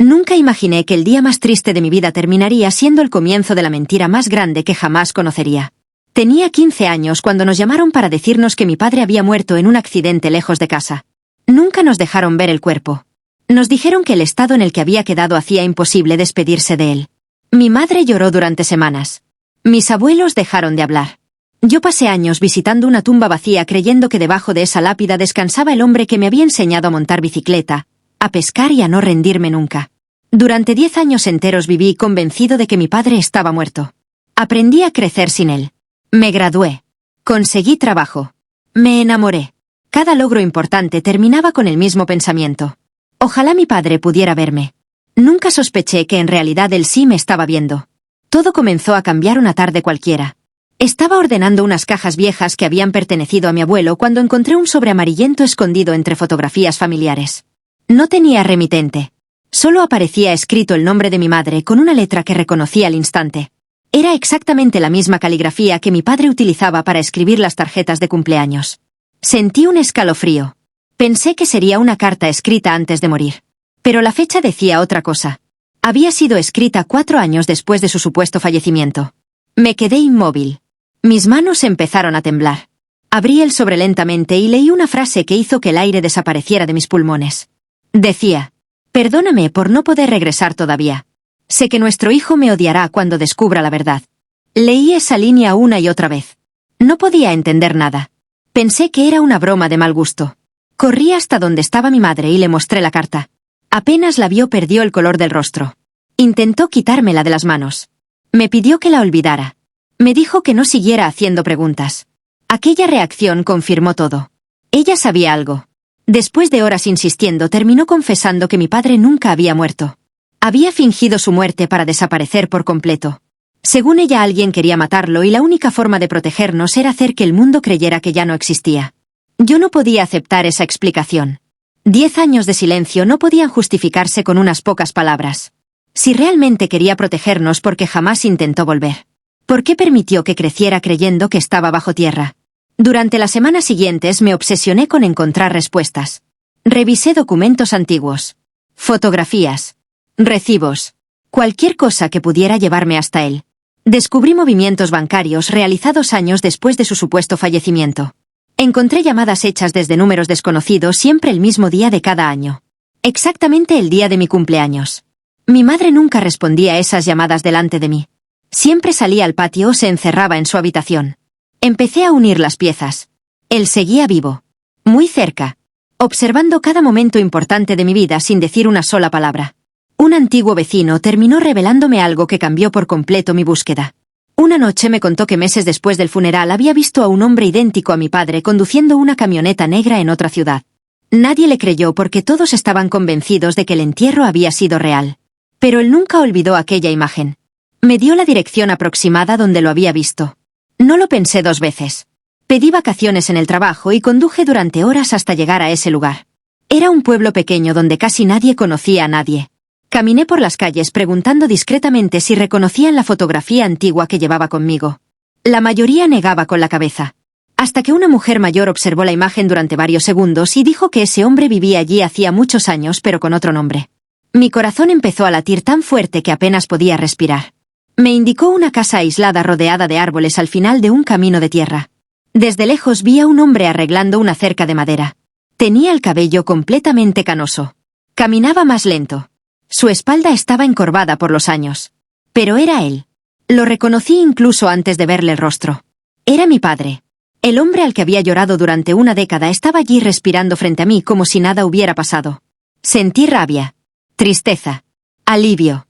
Nunca imaginé que el día más triste de mi vida terminaría siendo el comienzo de la mentira más grande que jamás conocería. Tenía 15 años cuando nos llamaron para decirnos que mi padre había muerto en un accidente lejos de casa. Nunca nos dejaron ver el cuerpo. Nos dijeron que el estado en el que había quedado hacía imposible despedirse de él. Mi madre lloró durante semanas. Mis abuelos dejaron de hablar. Yo pasé años visitando una tumba vacía creyendo que debajo de esa lápida descansaba el hombre que me había enseñado a montar bicicleta, a pescar y a no rendirme nunca. Durante 10 años enteros viví convencido de que mi padre estaba muerto. Aprendí a crecer sin él. Me gradué. Conseguí trabajo. Me enamoré. Cada logro importante terminaba con el mismo pensamiento. Ojalá mi padre pudiera verme. Nunca sospeché que en realidad él sí me estaba viendo. Todo comenzó a cambiar una tarde cualquiera. Estaba ordenando unas cajas viejas que habían pertenecido a mi abuelo cuando encontré un sobre amarillento escondido entre fotografías familiares. No tenía remitente. Solo aparecía escrito el nombre de mi madre con una letra que reconocí al instante. Era exactamente la misma caligrafía que mi padre utilizaba para escribir las tarjetas de cumpleaños. Sentí un escalofrío. Pensé que sería una carta escrita antes de morir. Pero la fecha decía otra cosa. Había sido escrita 4 años después de su supuesto fallecimiento. Me quedé inmóvil. Mis manos empezaron a temblar. Abrí el sobre lentamente y leí una frase que hizo que el aire desapareciera de mis pulmones. Decía: «Perdóname por no poder regresar todavía. Sé que nuestro hijo me odiará cuando descubra la verdad». Leí esa línea una y otra vez. No podía entender nada. Pensé que era una broma de mal gusto. Corrí hasta donde estaba mi madre y le mostré la carta. Apenas la vio perdió el color del rostro. Intentó quitármela de las manos. Me pidió que la olvidara. Me dijo que no siguiera haciendo preguntas. Aquella reacción confirmó todo. Ella sabía algo. Después de horas insistiendo, terminó confesando que mi padre nunca había muerto. Había fingido su muerte para desaparecer por completo. Según ella, alguien quería matarlo y la única forma de protegernos era hacer que el mundo creyera que ya no existía. Yo no podía aceptar esa explicación. 10 años de silencio no podían justificarse con unas pocas palabras. Si realmente quería protegernos, ¿por qué jamás intentó volver? ¿Por qué permitió que creciera creyendo que estaba bajo tierra? Durante las semanas siguientes me obsesioné con encontrar respuestas. Revisé documentos antiguos, fotografías, recibos, cualquier cosa que pudiera llevarme hasta él. Descubrí movimientos bancarios realizados años después de su supuesto fallecimiento. Encontré llamadas hechas desde números desconocidos siempre el mismo día de cada año. Exactamente el día de mi cumpleaños. Mi madre nunca respondía a esas llamadas delante de mí. Siempre salía al patio o se encerraba en su habitación. Empecé a unir las piezas. Él seguía vivo. Muy cerca. Observando cada momento importante de mi vida sin decir una sola palabra. Un antiguo vecino terminó revelándome algo que cambió por completo mi búsqueda. Una noche me contó que meses después del funeral había visto a un hombre idéntico a mi padre conduciendo una camioneta negra en otra ciudad. Nadie le creyó porque todos estaban convencidos de que el entierro había sido real. Pero él nunca olvidó aquella imagen. Me dio la dirección aproximada donde lo había visto. No lo pensé 2 veces. Pedí vacaciones en el trabajo y conduje durante horas hasta llegar a ese lugar. Era un pueblo pequeño donde casi nadie conocía a nadie. Caminé por las calles preguntando discretamente si reconocían la fotografía antigua que llevaba conmigo. La mayoría negaba con la cabeza. Hasta que una mujer mayor observó la imagen durante varios segundos y dijo que ese hombre vivía allí hacía muchos años pero con otro nombre. Mi corazón empezó a latir tan fuerte que apenas podía respirar. Me indicó una casa aislada rodeada de árboles al final de un camino de tierra. Desde lejos vi a un hombre arreglando una cerca de madera. Tenía el cabello completamente canoso. Caminaba más lento. Su espalda estaba encorvada por los años. Pero era él. Lo reconocí incluso antes de verle el rostro. Era mi padre. El hombre al que había llorado durante una década estaba allí respirando frente a mí como si nada hubiera pasado. Sentí rabia, tristeza, alivio.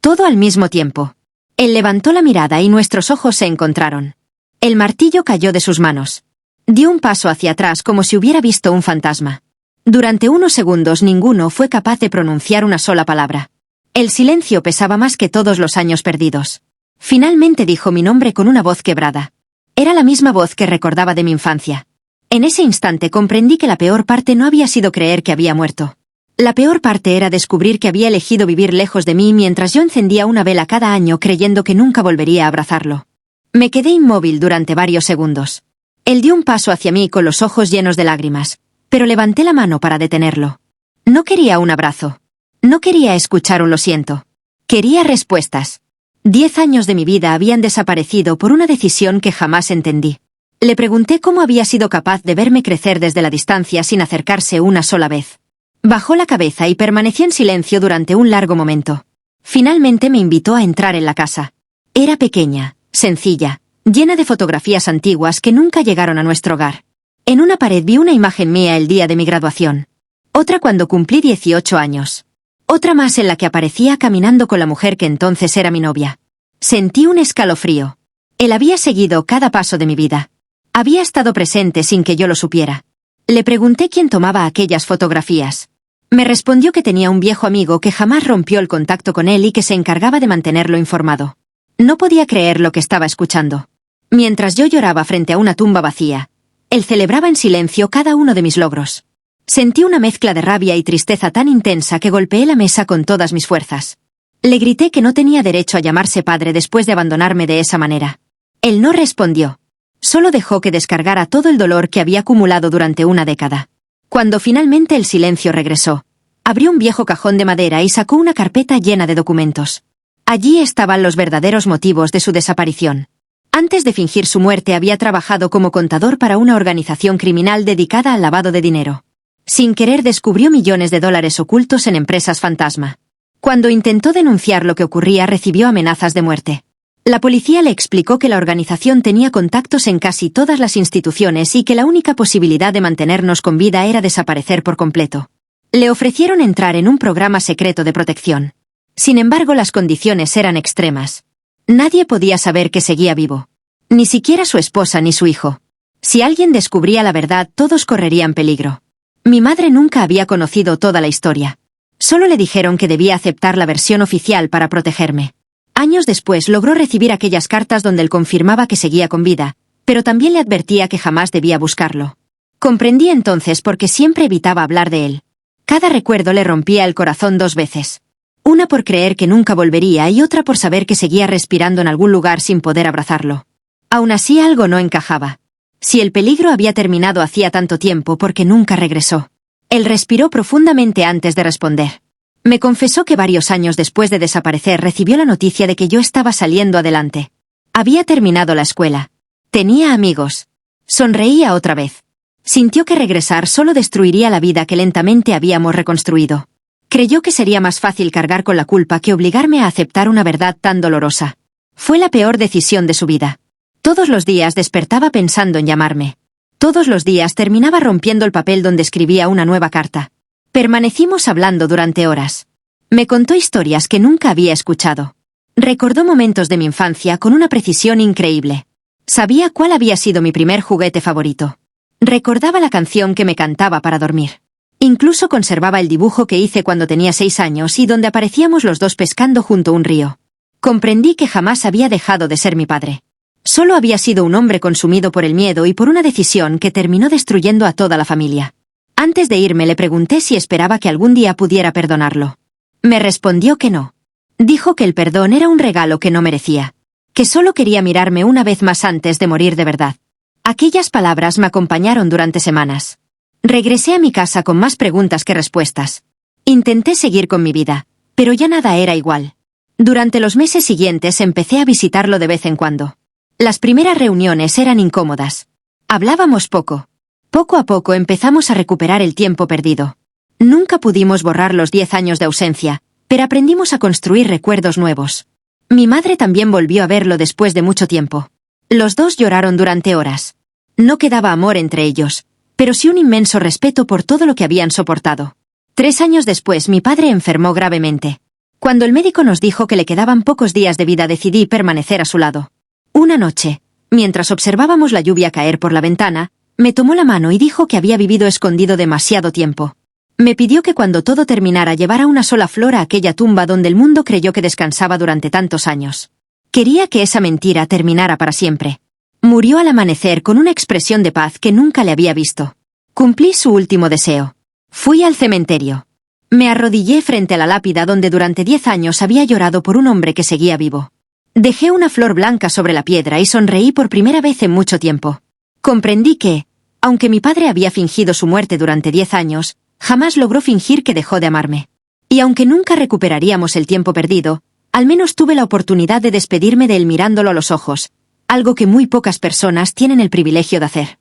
Todo al mismo tiempo. Él levantó la mirada y nuestros ojos se encontraron. El martillo cayó de sus manos. Dio un paso hacia atrás como si hubiera visto un fantasma. Durante unos segundos ninguno fue capaz de pronunciar una sola palabra. El silencio pesaba más que todos los años perdidos. Finalmente dijo mi nombre con una voz quebrada. Era la misma voz que recordaba de mi infancia. En ese instante comprendí que la peor parte no había sido creer que había muerto. La peor parte era descubrir que había elegido vivir lejos de mí mientras yo encendía una vela cada año creyendo que nunca volvería a abrazarlo. Me quedé inmóvil durante varios segundos. Él dio un paso hacia mí con los ojos llenos de lágrimas, pero levanté la mano para detenerlo. No quería un abrazo. No quería escuchar un lo siento. Quería respuestas. 10 años de mi vida habían desaparecido por una decisión que jamás entendí. Le pregunté cómo había sido capaz de verme crecer desde la distancia sin acercarse una sola vez. Bajó la cabeza y permaneció en silencio durante un largo momento. Finalmente me invitó a entrar en la casa. Era pequeña, sencilla, llena de fotografías antiguas que nunca llegaron a nuestro hogar. En una pared vi una imagen mía el día de mi graduación. Otra cuando cumplí 18 años. Otra más en la que aparecía caminando con la mujer que entonces era mi novia. Sentí un escalofrío. Él había seguido cada paso de mi vida. Había estado presente sin que yo lo supiera. Le pregunté quién tomaba aquellas fotografías. Me respondió que tenía un viejo amigo que jamás rompió el contacto con él y que se encargaba de mantenerlo informado. No podía creer lo que estaba escuchando. Mientras yo lloraba frente a una tumba vacía, él celebraba en silencio cada uno de mis logros. Sentí una mezcla de rabia y tristeza tan intensa que golpeé la mesa con todas mis fuerzas. Le grité que no tenía derecho a llamarse padre después de abandonarme de esa manera. Él no respondió. Solo dejó que descargara todo el dolor que había acumulado durante una década. Cuando finalmente el silencio regresó, abrió un viejo cajón de madera y sacó una carpeta llena de documentos. Allí estaban los verdaderos motivos de su desaparición. Antes de fingir su muerte había trabajado como contador para una organización criminal dedicada al lavado de dinero. Sin querer descubrió millones de dólares ocultos en empresas fantasma. Cuando intentó denunciar lo que ocurría recibió amenazas de muerte. La policía le explicó que la organización tenía contactos en casi todas las instituciones y que la única posibilidad de mantenernos con vida era desaparecer por completo. Le ofrecieron entrar en un programa secreto de protección. Sin embargo, las condiciones eran extremas. Nadie podía saber que seguía vivo. Ni siquiera su esposa ni su hijo. Si alguien descubría la verdad, todos correrían peligro. Mi madre nunca había conocido toda la historia. Solo le dijeron que debía aceptar la versión oficial para protegerme. Años después logró recibir aquellas cartas donde él confirmaba que seguía con vida, pero también le advertía que jamás debía buscarlo. Comprendí entonces por qué siempre evitaba hablar de él. Cada recuerdo le rompía el corazón 2 veces. Una por creer que nunca volvería y otra por saber que seguía respirando en algún lugar sin poder abrazarlo. Aún así algo no encajaba. Si el peligro había terminado hacía tanto tiempo, ¿por qué nunca regresó? Él respiró profundamente antes de responder. Me confesó que varios años después de desaparecer recibió la noticia de que yo estaba saliendo adelante. Había terminado la escuela. Tenía amigos. Sonreía otra vez. Sintió que regresar solo destruiría la vida que lentamente habíamos reconstruido. Creyó que sería más fácil cargar con la culpa que obligarme a aceptar una verdad tan dolorosa. Fue la peor decisión de su vida. Todos los días despertaba pensando en llamarme. Todos los días terminaba rompiendo el papel donde escribía una nueva carta. Permanecimos hablando durante horas. Me contó historias que nunca había escuchado. Recordó momentos de mi infancia con una precisión increíble. Sabía cuál había sido mi primer juguete favorito. Recordaba la canción que me cantaba para dormir. Incluso conservaba el dibujo que hice cuando tenía 6 años y donde aparecíamos los dos pescando junto a un río. Comprendí que jamás había dejado de ser mi padre. Solo había sido un hombre consumido por el miedo y por una decisión que terminó destruyendo a toda la familia. Antes de irme le pregunté si esperaba que algún día pudiera perdonarlo. Me respondió que no. Dijo que el perdón era un regalo que no merecía. Que solo quería mirarme una vez más antes de morir de verdad. Aquellas palabras me acompañaron durante semanas. Regresé a mi casa con más preguntas que respuestas. Intenté seguir con mi vida, pero ya nada era igual. Durante los meses siguientes empecé a visitarlo de vez en cuando. Las primeras reuniones eran incómodas. Hablábamos poco. Poco a poco empezamos a recuperar el tiempo perdido. Nunca pudimos borrar los 10 años de ausencia, pero aprendimos a construir recuerdos nuevos. Mi madre también volvió a verlo después de mucho tiempo. Los dos lloraron durante horas. No quedaba amor entre ellos, pero sí un inmenso respeto por todo lo que habían soportado. 3 años después mi padre enfermó gravemente. Cuando el médico nos dijo que le quedaban pocos días de vida decidí permanecer a su lado. Una noche, mientras observábamos la lluvia caer por la ventana, me tomó la mano y dijo que había vivido escondido demasiado tiempo. Me pidió que cuando todo terminara llevara una sola flor a aquella tumba donde el mundo creyó que descansaba durante tantos años. Quería que esa mentira terminara para siempre. Murió al amanecer con una expresión de paz que nunca le había visto. Cumplí su último deseo. Fui al cementerio. Me arrodillé frente a la lápida donde durante 10 años había llorado por un hombre que seguía vivo. Dejé una flor blanca sobre la piedra y sonreí por primera vez en mucho tiempo. Comprendí que, aunque mi padre había fingido su muerte durante 10 años, jamás logró fingir que dejó de amarme. Y aunque nunca recuperaríamos el tiempo perdido, al menos tuve la oportunidad de despedirme de él mirándolo a los ojos, algo que muy pocas personas tienen el privilegio de hacer.